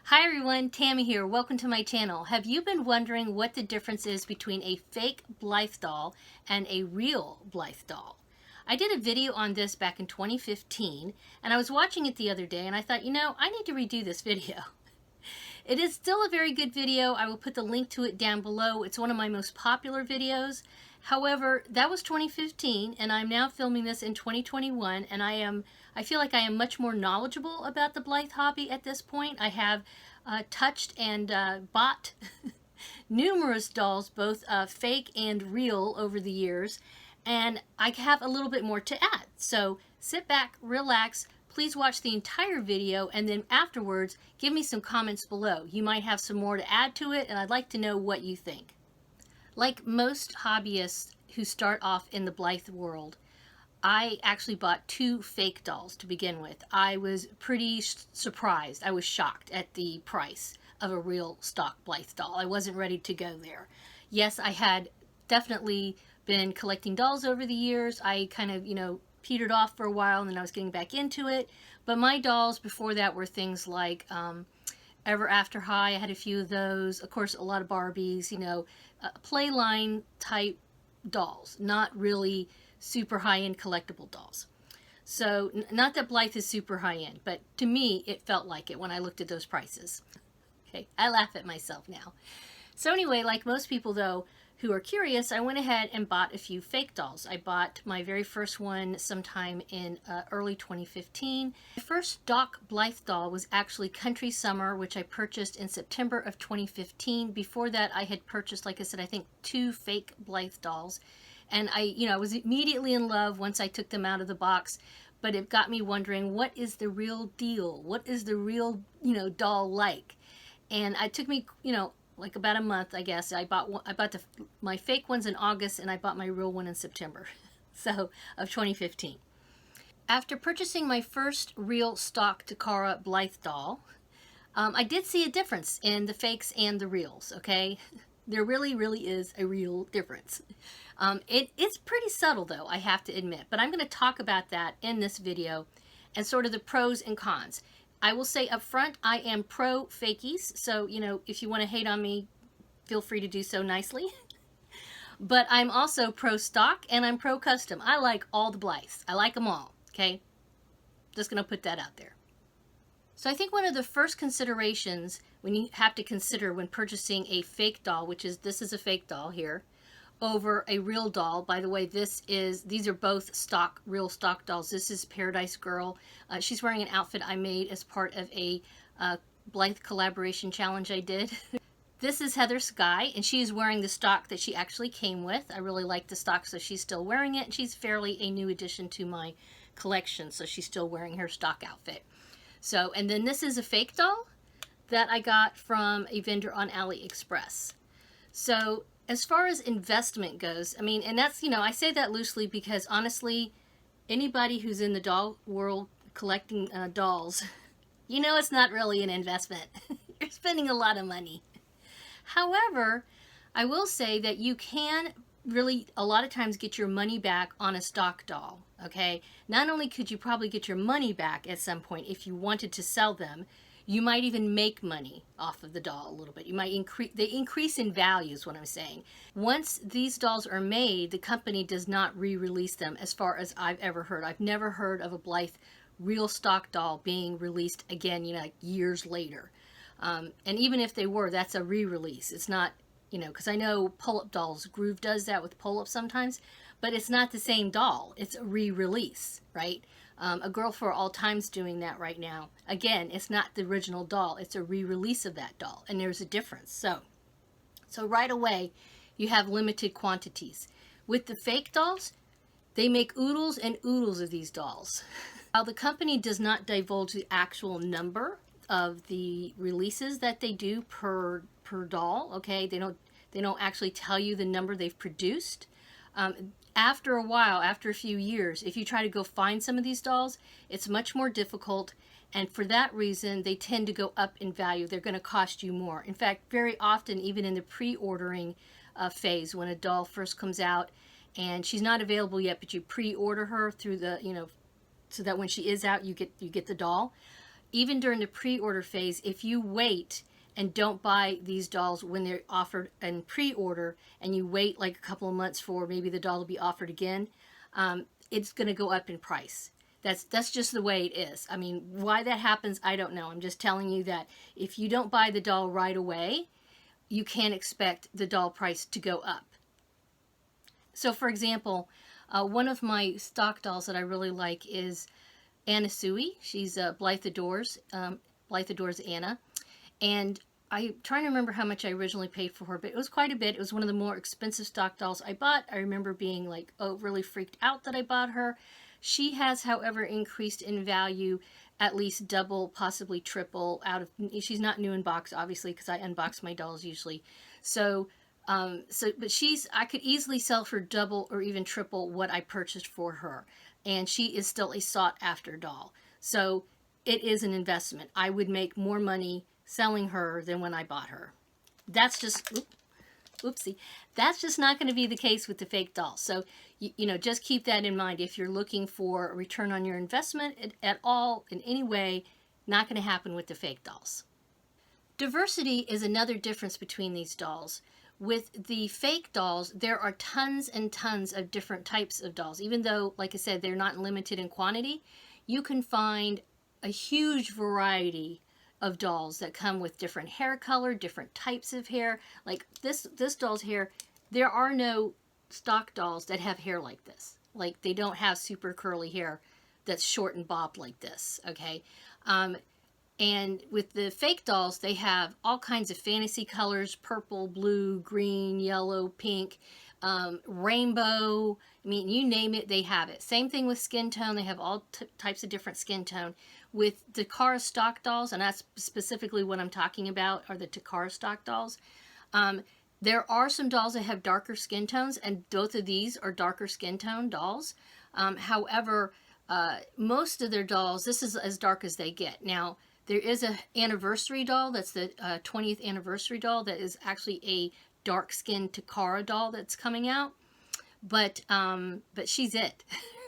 Hi everyone, Tammy here. Welcome to my channel. Have you been wondering what the difference is between a fake Blythe doll and a real Blythe doll? I did a video on this back in 2015 and I was watching it the other day and I thought, I need to redo this video. It is still a very good video. I will put the link to it down below. It's one of my most popular videos. However, that was 2015 and I'm now filming this in 2021 and I feel like I am much more knowledgeable about the Blythe hobby at this point. I have touched and bought numerous dolls, both fake and real, over the years, and I have a little bit more to add. So sit back, relax, please watch the entire video, and then afterwards give me some comments below. You might have some more to add to it, and I'd like to know what you think. Like most hobbyists who start off in the Blythe world, I actually bought two fake dolls to begin with. I was pretty surprised. I was shocked at the price of a real stock Blythe doll. I wasn't ready to go there. Yes, I had definitely been collecting dolls over the years. I kind of, petered off for a while and then I was getting back into it. But my dolls before that were things like Ever After High. I had a few of those. Of course, a lot of Barbies, play line type dolls, not really super high-end collectible dolls. So not that Blythe is super high-end, but to me it felt like it when I looked at those prices. Okay, I laugh at myself now. So anyway, like most people though who are curious, I went ahead and bought a few fake dolls. I bought my very first one sometime in early 2015. My first stock Blythe doll was actually Country Summer, which I purchased in September of 2015. Before that, I had purchased, like I said, I think 2 fake Blythe dolls. And I was immediately in love once I took them out of the box, but it got me wondering, what is the real deal? What is the real, doll like? And it took me, like about a month, I guess. I bought my fake ones in August, and I bought my real one in September, so of 2015. After purchasing my first real stock Takara Blythe doll, I did see a difference in the fakes and the reals. Okay, there really is a real difference. It's pretty subtle though, I have to admit, but I'm going to talk about that in this video and sort of the pros and cons. I will say up front, I am pro fakies, so if you want to hate on me, feel free to do so nicely. But I'm also pro stock and I'm pro custom. I like all the Blythes. I like them all, okay? Just going to put that out there. So I think one of the first considerations when you have to consider when purchasing a fake doll, this is a fake doll here, over a real doll. By the way, these are both real stock dolls. This is Paradise Girl. She's wearing an outfit I made as part of a Blythe collaboration challenge I did. This is Heather Sky, and she's wearing the stock that she actually came with. I really like the stock, so she's still wearing it. She's fairly a new addition to my collection, so she's still wearing her stock outfit. So, and then this is a fake doll that I got from a vendor on AliExpress. So, as far as investment goes, and that's, I say that loosely because honestly, anybody who's in the doll world collecting dolls, it's not really an investment. You're spending a lot of money. However, I will say that you can really, a lot of times, get your money back on a stock doll, okay? Not only could you probably get your money back at some point if you wanted to sell them, you might even make money off of the doll a little bit. You might they increase in value is what I'm saying. Once these dolls are made, the company does not re-release them as far as I've ever heard. I've never heard of a Blythe real stock doll being released again, like years later. And even if they were, that's a re-release. It's not, because I know pull-up dolls, Groove does that with pull-up sometimes, but it's not the same doll. It's a re-release, right? A Girl for All Time's doing that right now. Again, it's not the original doll. It's a re-release of that doll, and there's a difference. So right away, you have limited quantities. With the fake dolls, they make oodles and oodles of these dolls. While the company does not divulge the actual number of the releases that they do per doll, okay, they don't actually tell you the number they've produced. After a while, after a few years, if you try to go find some of these dolls, it's much more difficult, and for that reason, they tend to go up in value. They're going to cost you more. In fact, very often, even in the pre-ordering phase, when a doll first comes out and she's not available yet, but you pre-order her through the, so that when she is out, you get the doll. even during the pre-order phase, if you wait and don't buy these dolls when they're offered in pre-order, and you wait like a couple of months for maybe the doll to be offered again, it's going to go up in price. That's just the way it is. I mean, why that happens, I don't know. I'm just telling you that if you don't buy the doll right away, you can't expect the doll price to go up. So for example, one of my stock dolls that I really like is Anna Sui. She's Blythe Dolls, Blythe Dolls Anna. And I'm trying to remember how much I originally paid for her, but it was quite a bit. It was one of the more expensive stock dolls I bought. I remember being like, oh, really freaked out that I bought her. She has, however, increased in value at least double, possibly triple out of, she's not new in box, obviously, because I unbox my dolls usually. But I could easily sell for double or even triple what I purchased for her. And she is still a sought after doll. So it is an investment. I would make more money selling her than when I bought her. That's just, oopsie, that's just not going to be the case with the fake dolls. So, you know, just keep that in mind. If you're looking for a return on your investment at all, in any way, not going to happen with the fake dolls. Diversity is another difference between these dolls. With the fake dolls, there are tons and tons of different types of dolls. Even though, like I said, they're not limited in quantity, you can find a huge variety of dolls that come with different hair color, different types of hair. Like this doll's hair, there are no stock dolls that have hair like this. Like they don't have super curly hair that's short and bobbed like this, okay? And with the fake dolls, they have all kinds of fantasy colors: purple, blue, green, yellow, pink, rainbow. I mean, you name it, they have it. Same thing with skin tone. They have all types of different skin tone. With the Takara stock dolls, and that's specifically what I'm talking about, are the Takara stock dolls. There are some dolls that have darker skin tones, and both of these are darker skin tone dolls. However, most of their dolls, this is as dark as they get. Now, there is an anniversary doll, that's the 20th anniversary doll, that is actually a dark skinned Takara doll that's coming out. But she's it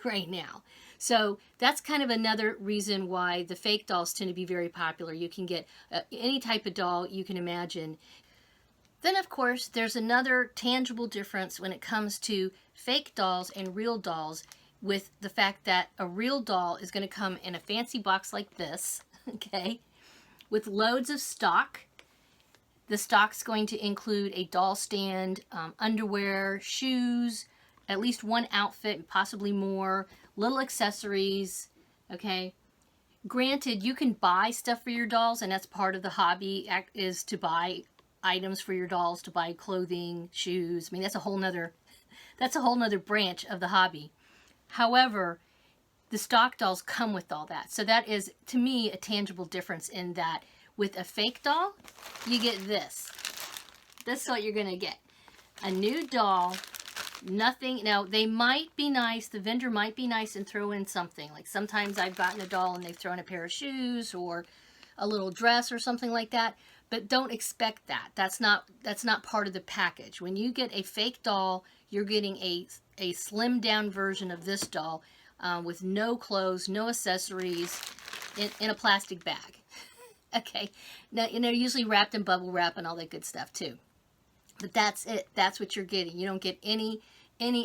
right now. So that's kind of another reason why the fake dolls tend to be very popular. You can get any type of doll you can imagine. Then, of course, there's another tangible difference when it comes to fake dolls and real dolls, with the fact that a real doll is going to come in a fancy box like this, okay, with loads of stock. The stock's going to include a doll stand, underwear, shoes, at least one outfit, possibly more, little accessories, okay? Granted, you can buy stuff for your dolls, and that's part of the hobby, is to buy items for your dolls, to buy clothing, shoes. I mean, that's a whole nother branch of the hobby. However, the stock dolls come with all that. So that is, to me, a tangible difference in that with a fake doll, you get this. This is what you're going to get. A new doll, nothing. Now, they might be nice. The vendor might be nice and throw in something. Like sometimes I've gotten a doll and they've thrown a pair of shoes or a little dress or something like that. But don't expect that. That's not part of the package. When you get a fake doll, you're getting a slimmed down version of this doll with no clothes, no accessories, in a plastic bag. Okay. Now, you know, usually wrapped in bubble wrap and all that good stuff too. But that's it. That's what you're getting. You don't get any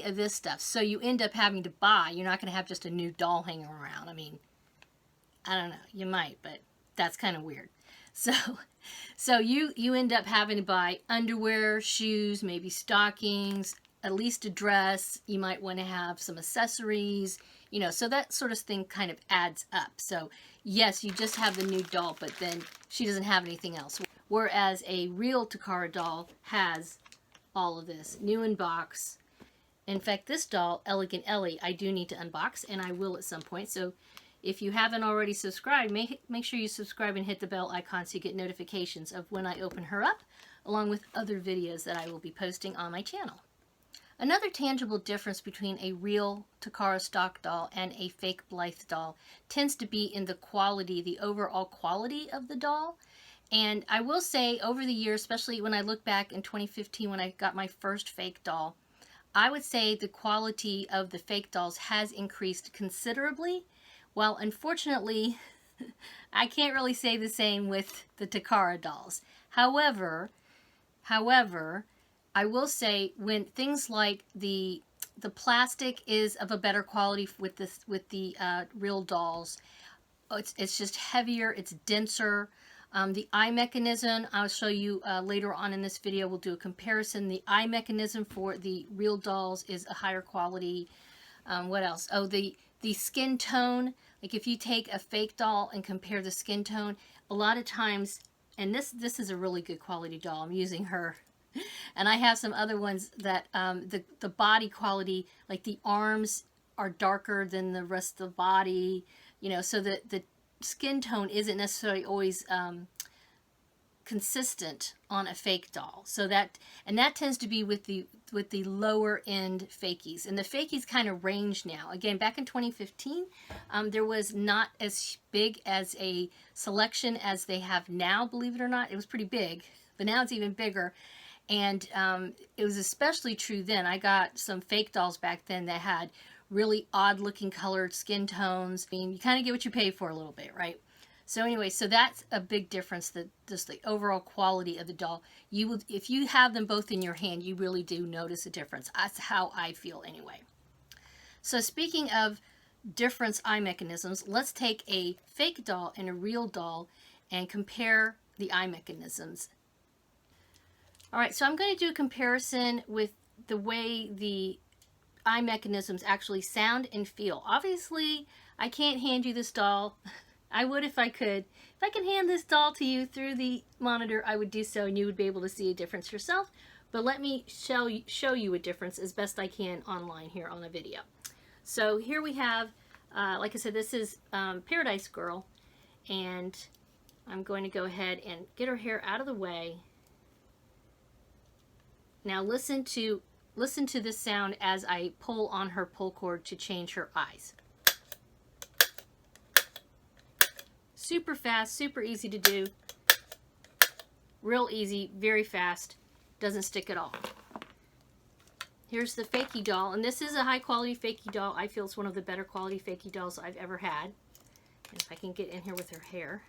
of this stuff. So you end up having to buy. You're not going to have just a new doll hanging around. I mean, I don't know. You might, but that's kind of weird. So you end up having to buy underwear, shoes, maybe stockings, at least a dress. You might want to have some accessories, you know, so that sort of thing kind of adds up. So yes, you just have the new doll, but then she doesn't have anything else. Whereas a real Takara doll has all of this, new in box. In fact, this doll, Elegant Ellie, I do need to unbox, and I will at some point. So if you haven't already subscribed, make sure you subscribe and hit the bell icon so you get notifications of when I open her up, along with other videos that I will be posting on my channel. Another tangible difference between a real Takara stock doll and a fake Blythe doll tends to be in the quality, the overall quality of the doll. And I will say, over the years, especially when I look back in 2015 when I got my first fake doll, I would say the quality of the fake dolls has increased considerably. While unfortunately, I can't really say the same with the Takara dolls. However, I will say when things like the plastic is of a better quality with the real dolls, it's just heavier, it's denser. The eye mechanism, I'll show you later on in this video. We'll do a comparison. The eye mechanism for the real dolls is a higher quality. What else? Oh, the skin tone. Like if you take a fake doll and compare the skin tone, a lot of times, and this is a really good quality doll. I'm using her. And I have some other ones that the body quality, like the arms are darker than the rest of the body, you know, so that the skin tone isn't necessarily always consistent on a fake doll. So that tends to be with the lower end fakies, and the fakies kind of range now. Again, back in 2015, there was not as big as a selection as they have now. Believe it or not, it was pretty big, but now it's even bigger. And it was especially true then. I got some fake dolls back then that had really odd looking colored skin tones. I mean, you kind of get what you pay for a little bit, right? So anyway, so that's a big difference, that just the overall quality of the doll. You will, if you have them both in your hand, you really do notice a difference. That's how I feel anyway. So speaking of difference eye mechanisms, let's take a fake doll and a real doll and compare the eye mechanisms. All right, so I'm going to do a comparison with the way the eye mechanisms actually sound and feel. Obviously, I can't hand you this doll. I would if I could. If I can hand this doll to you through the monitor, I would do so, and you would be able to see a difference yourself. But let me show you a difference as best I can online here on the video. So here we have, like I said, this is Paradise Girl, and I'm going to go ahead and get her hair out of the way. Now listen to this sound as I pull on her pull cord to change her eyes. Super fast, super easy to do. Real easy, very fast, doesn't stick at all. Here's the fakie doll, and this is a high quality fakie doll. I feel it's one of the better quality fakie dolls I've ever had. And if I can get in here with her hair.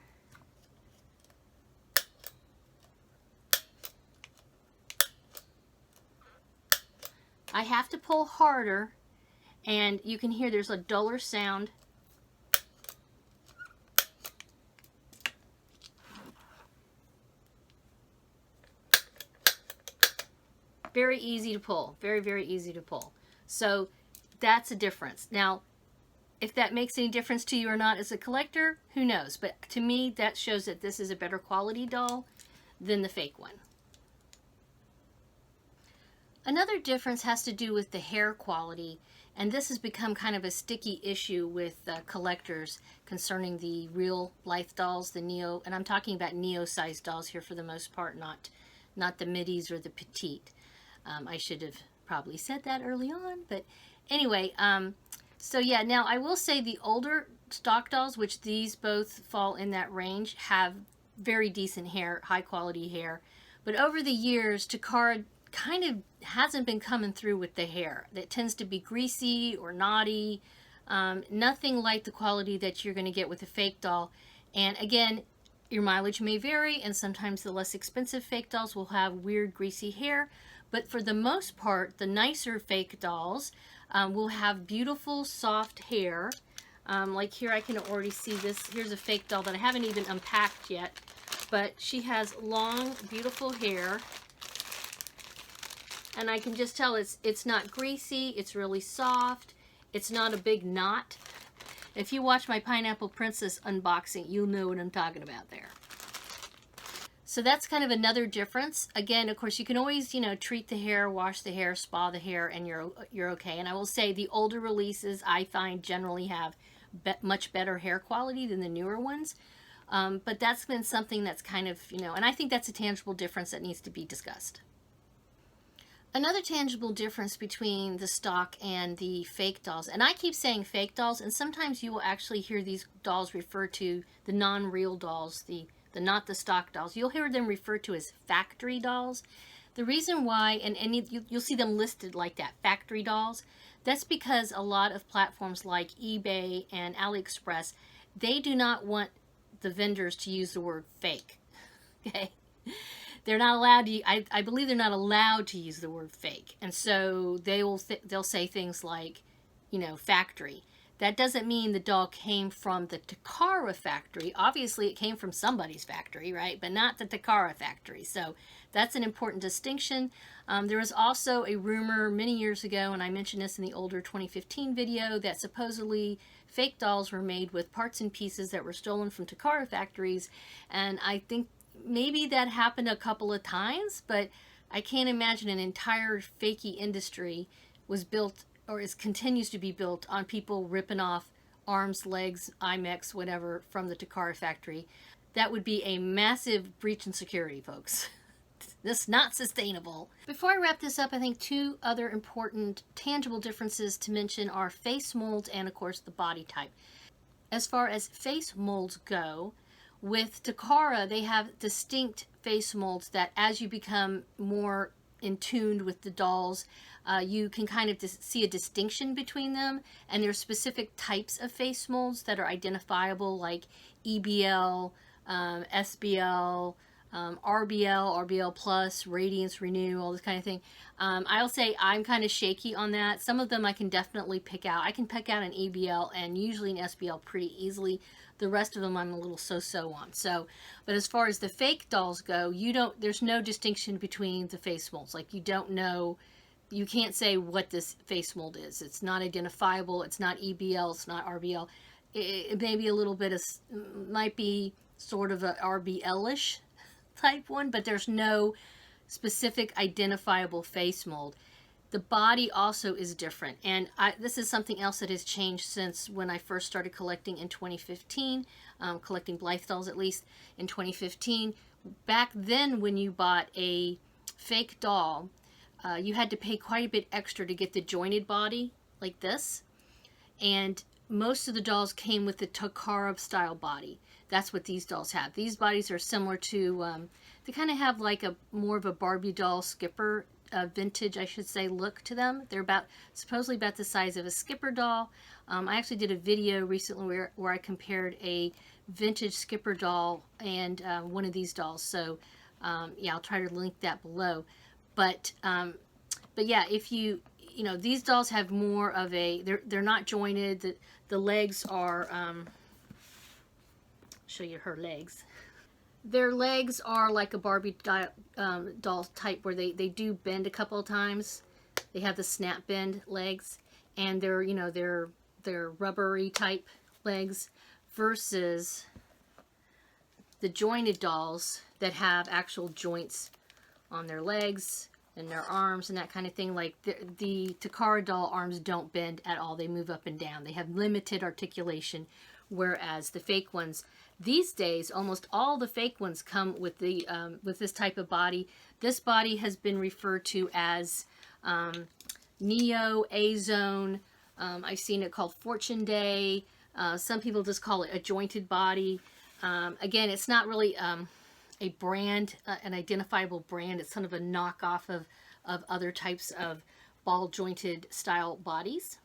I have to pull harder, and you can hear there's a duller sound. Very easy to pull. Very, very easy to pull. So that's a difference. Now, if that makes any difference to you or not as a collector, who knows? But to me, that shows that this is a better quality doll than the fake one. Another difference has to do with the hair quality, and this has become kind of a sticky issue with collectors concerning the real Blythe dolls, the Neo, and I'm talking about Neo-sized dolls here for the most part, not the middies or the petite. I should have probably said that early on, but anyway, so yeah, now I will say the older stock dolls, which these both fall in that range, have very decent hair, high quality hair, but over the years, Takara kind of hasn't been coming through with the hair. That tends to be greasy or knotty, nothing like the quality that you're going to get with a fake doll. And again, your mileage may vary, and sometimes the less expensive fake dolls will have weird greasy hair, but for the most part, the nicer fake dolls will have beautiful soft hair. Like here I can already see this. Here's a fake doll that I haven't even unpacked yet, but she has long, beautiful hair. And I can just tell it's not greasy, it's really soft, it's not a big knot. If you watch my Pineapple Princess unboxing, you'll know what I'm talking about there. So that's kind of another difference. Again, of course, you can always, you know, treat the hair, wash the hair, spa the hair, and you're okay. And I will say the older releases I find generally have much better hair quality than the newer ones. But that's been something that's kind of, you know, and I think that's a tangible difference that needs to be discussed. Another tangible difference between the stock and the fake dolls, and I keep saying fake dolls, and sometimes you will actually hear these dolls referred to, the non-real dolls, the not the stock dolls. You'll hear them referred to as factory dolls. The reason why, and you'll see them listed like that, factory dolls, that's because a lot of platforms like eBay and AliExpress, they do not want the vendors to use the word fake. Okay, they're not allowed to. I believe they're not allowed to use the word fake, and so they'll say things like, you know, factory. That doesn't mean the doll came from the Takara factory. Obviously, it came from somebody's factory, right? But not the Takara factory. So that's an important distinction. There was also a rumor many years ago, and I mentioned this in the older 2015 video, that supposedly fake dolls were made with parts and pieces that were stolen from Takara factories. And I think maybe that happened a couple of times, but I can't imagine an entire fakey industry was built or continues to be built on people ripping off arms, legs, IMEX, whatever, from the Takara factory. That would be a massive breach in security, folks. That's not sustainable. Before I wrap this up, I think two other important tangible differences to mention are face molds and, of course, the body type. As far as face molds go, with Takara, they have distinct face molds that as you become more in tune with the dolls, you can kind of see a distinction between them, and there's specific types of face molds that are identifiable, like EBL, SBL, RBL, RBL Plus, Radiance, Renew, all this kind of thing. I'll say I'm kind of shaky on that. Some of them I can definitely pick out. I can pick out an EBL and usually an SBL pretty easily. The rest of them I'm a little so-so on. So, but as far as the fake dolls go, there's no distinction between the face molds. Like, you don't know, you can't say what this face mold is. It's not identifiable. It's not EBL. It's not RBL. It may be a little bit of, might be sort of a RBL-ish type one, but there's no specific identifiable face mold. The body also is different, and this is something else that has changed since when I first started collecting in 2015, collecting Blythe dolls at least in 2015. Back then, when you bought a fake doll, you had to pay quite a bit extra to get the jointed body like this, and most of the dolls came with the Takara style body. That's what these dolls have. These bodies are similar to, they kind of have like a more of a Barbie doll skipper, vintage, I should say, look to them. They're supposedly about the size of a skipper doll. I actually did a video recently where I compared a vintage skipper doll and one of these dolls. So yeah, I'll try to link that below. But yeah, if you know, these dolls have more of a, they're not jointed. The legs are, show you her legs. Their legs are like a Barbie doll type, where they do bend a couple of times. They have the snap bend legs, and they're, you know, they're rubbery type legs, versus the jointed dolls that have actual joints on their legs and their arms and that kind of thing. Like the Takara doll arms don't bend at all. They move up and down. They have limited articulation, whereas the fake ones, these days, almost all the fake ones come with the with this type of body. This body has been referred to as Neo, A-Zone. I've seen it called Fortune Day. Some people just call it a jointed body. Again, it's not really a brand, an identifiable brand. It's kind of a knockoff of other types of ball jointed style bodies.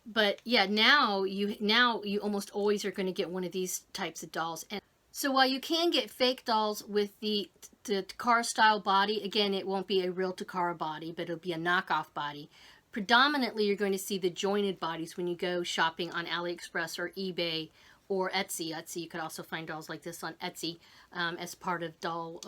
But yeah, now you almost always are going to get one of these types of dolls. And so while you can get fake dolls with the Takara style body, again, it won't be a real Takara body, but it'll be a knockoff body. Predominantly, you're going to see the jointed bodies when you go shopping on AliExpress or eBay or Etsy. You could also find dolls like this on Etsy as part of doll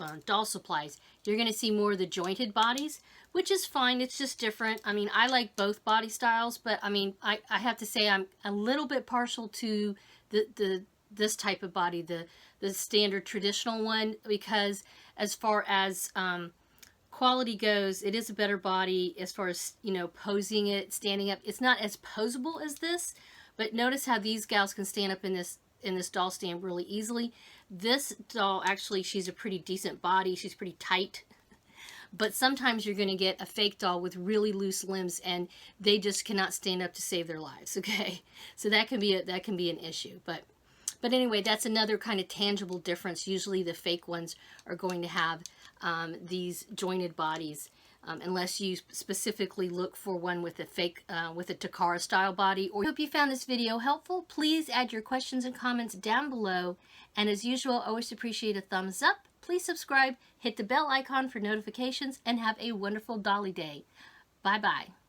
supplies. You're going to see more of the jointed bodies, which is fine. It's just different. I mean, I like both body styles, but I mean, I have to say I'm a little bit partial to this type of body, the standard traditional one, because as far as quality goes, it is a better body as far as, you know, posing it, standing up. It's not as posable as this, but notice how these gals can stand up in this doll stand really easily. This doll, actually, she's a pretty decent body. She's pretty tight. But sometimes you're going to get a fake doll with really loose limbs, and they just cannot stand up to save their lives, okay? So that can be an issue. But But anyway, that's another kind of tangible difference. Usually the fake ones are going to have these jointed bodies, unless you specifically look for one with a fake, with a Takara style body. I hope you found this video helpful. Please add your questions and comments down below. And as usual, I always appreciate a thumbs up. Please subscribe, hit the bell icon for notifications, and have a wonderful dolly day. Bye-bye.